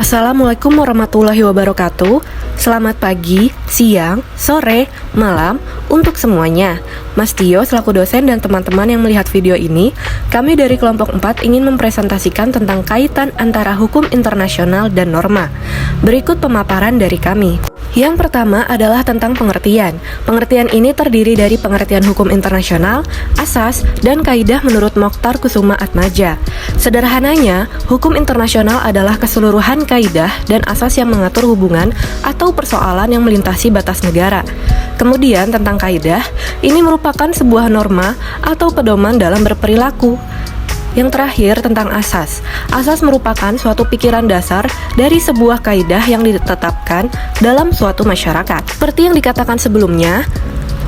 Assalamualaikum warahmatullahi wabarakatuh. Selamat pagi, siang, sore, malam untuk semuanya. Mas Tio selaku dosen dan teman-teman yang melihat video ini, kami dari kelompok 4 ingin mempresentasikan tentang kaitan antara hukum internasional dan norma. Berikut pemaparan dari kami. Yang pertama adalah tentang pengertian. Pengertian ini terdiri dari pengertian hukum internasional, asas, dan kaidah menurut Mokhtar Kusuma Atmaja. Sederhananya, hukum internasional adalah keseluruhan kaidah dan asas yang mengatur hubungan atau persoalan yang melintasi batas negara. Kemudian tentang kaidah, ini merupakan sebuah norma atau pedoman dalam berperilaku. Yang terakhir tentang asas. Asas merupakan suatu pikiran dasar dari sebuah kaidah yang ditetapkan dalam suatu masyarakat. Seperti yang dikatakan sebelumnya,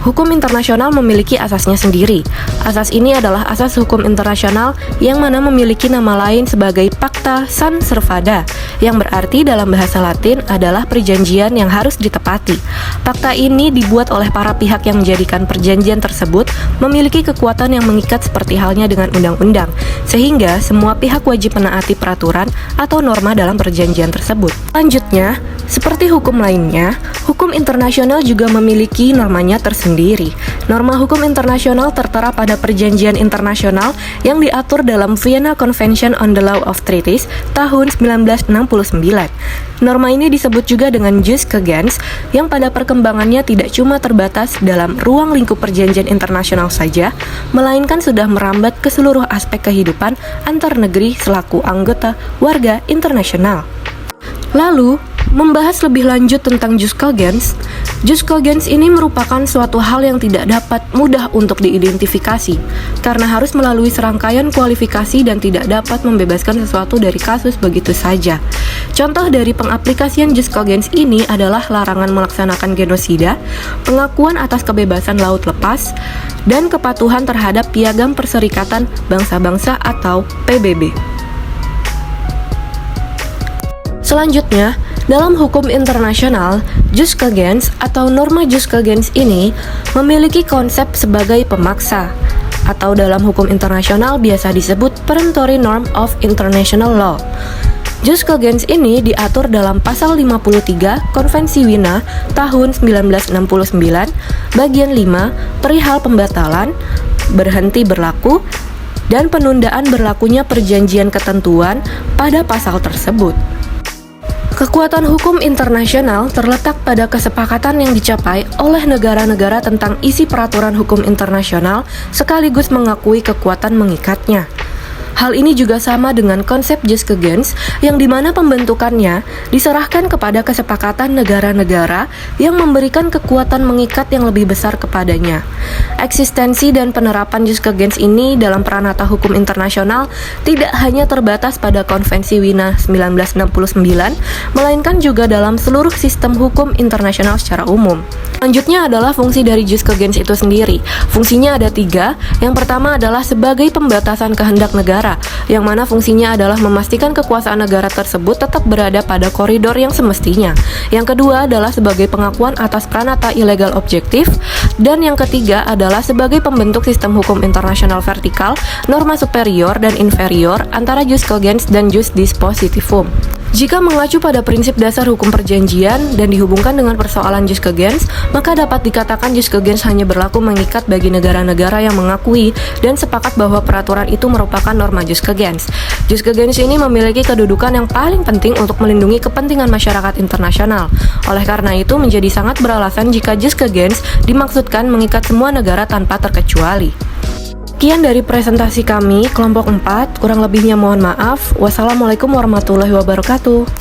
hukum internasional memiliki asasnya sendiri. Asas ini adalah asas hukum internasional yang mana memiliki nama lain sebagai Pacta Sunt Servanda, yang berarti dalam bahasa Latin adalah perjanjian yang harus ditepati. Pacta ini dibuat oleh para pihak yang menjadikan perjanjian tersebut memiliki kekuatan yang mengikat seperti halnya dengan undang-undang, sehingga semua pihak wajib menaati peraturan atau norma dalam perjanjian tersebut. Selanjutnya, seperti hukum lainnya, hukum internasional juga memiliki normanya tersendiri. Norma hukum internasional tertera pada perjanjian internasional yang diatur dalam Vienna Convention on the Law of Treaties tahun 1969. Norma ini disebut juga dengan jus cogens, yang pada perkembangannya tidak cuma terbatas dalam ruang lingkup perjanjian internasional saja, melainkan sudah merambat ke seluruh aspek kehidupan antar negeri selaku anggota warga internasional. Lalu, membahas lebih lanjut tentang jus cogens. Jus cogens ini merupakan suatu hal yang tidak dapat mudah untuk diidentifikasi, karena harus melalui serangkaian kualifikasi dan tidak dapat membebaskan sesuatu dari kasus begitu saja. Contoh dari pengaplikasian jus cogens ini adalah larangan melaksanakan genosida, pengakuan atas kebebasan laut lepas, dan kepatuhan terhadap Piagam Perserikatan Bangsa-Bangsa atau PBB. Selanjutnya, dalam hukum internasional, jus cogens atau norma jus cogens ini memiliki konsep sebagai pemaksa, atau dalam hukum internasional biasa disebut peremptory norm of international law. Jus cogens ini diatur dalam pasal 53 Konvensi Wina tahun 1969, bagian 5, perihal pembatalan, berhenti berlaku, dan penundaan berlakunya perjanjian ketentuan pada pasal tersebut. Kekuatan hukum internasional terletak pada kesepakatan yang dicapai oleh negara-negara tentang isi peraturan hukum internasional sekaligus mengakui kekuatan mengikatnya. Hal ini juga sama dengan konsep jus cogens, yang dimana pembentukannya diserahkan kepada kesepakatan negara-negara yang memberikan kekuatan mengikat yang lebih besar kepadanya. Eksistensi dan penerapan jus cogens ini dalam peranata hukum internasional tidak hanya terbatas pada Konvensi Wina 1969, melainkan juga dalam seluruh sistem hukum internasional secara umum. Selanjutnya adalah fungsi dari jus cogens itu sendiri. Fungsinya ada 3. Yang pertama adalah sebagai pembatasan kehendak negara, yang mana fungsinya adalah memastikan kekuasaan negara tersebut tetap berada pada koridor yang semestinya. Yang kedua adalah sebagai pengakuan atas pranata ilegal objektif. Dan yang ketiga adalah sebagai pembentuk sistem hukum internasional vertikal, norma superior dan inferior antara jus cogens dan jus dispositivum. Jika mengacu pada prinsip dasar hukum perjanjian dan dihubungkan dengan persoalan jus cogens, maka dapat dikatakan jus cogens hanya berlaku mengikat bagi negara-negara yang mengakui dan sepakat bahwa peraturan itu merupakan norma jus cogens. Jus cogens ini memiliki kedudukan yang paling penting untuk melindungi kepentingan masyarakat internasional. Oleh karena itu, menjadi sangat beralasan jika jus cogens dimaksudkan mengikat semua negara tanpa terkecuali. Sekian dari presentasi kami, kelompok 4, kurang lebihnya mohon maaf. Wassalamualaikum warahmatullahi wabarakatuh.